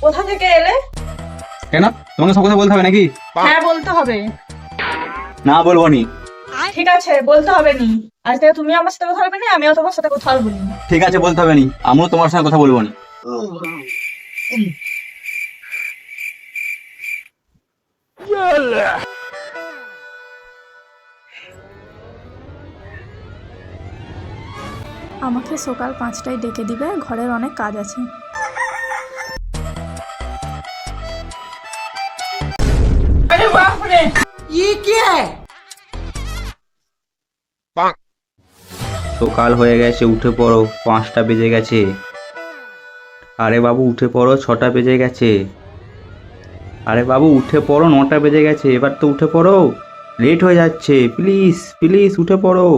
কোথা থেকে এলে? কেন তোমাকে সব কথা বলতে হবে নাকি? হ্যাঁ, বলতে হবে। না বলবো নি। ঠিক আছে, বলতে হবে নি। আজ থেকে তুমি আমার সাথে কথা বলবে না, আমিও তোমার সাথে কথা বলবো না। ঠিক আছে, বলতে হবে নি, আমিও তোমার সঙ্গে কথা বলবো নি। আমাকে সকাল 5টায় ডেকে দিবে, ঘরের অনেক কাজ আছে। আরে বাপ রে! সকাল হয়ে গেছে, উঠে পড়ো, 5টা বেজে গেছে। আরে বাবু উঠে পড়ো, 6টা বেজে গেছে। আরে বাবু উঠে পড়ো, 9টা বেজে গেছে, এবার তো উঠে পড়ো, লেট হয়ে যাচ্ছে, প্লিজ প্লিজ উঠে পড়ো।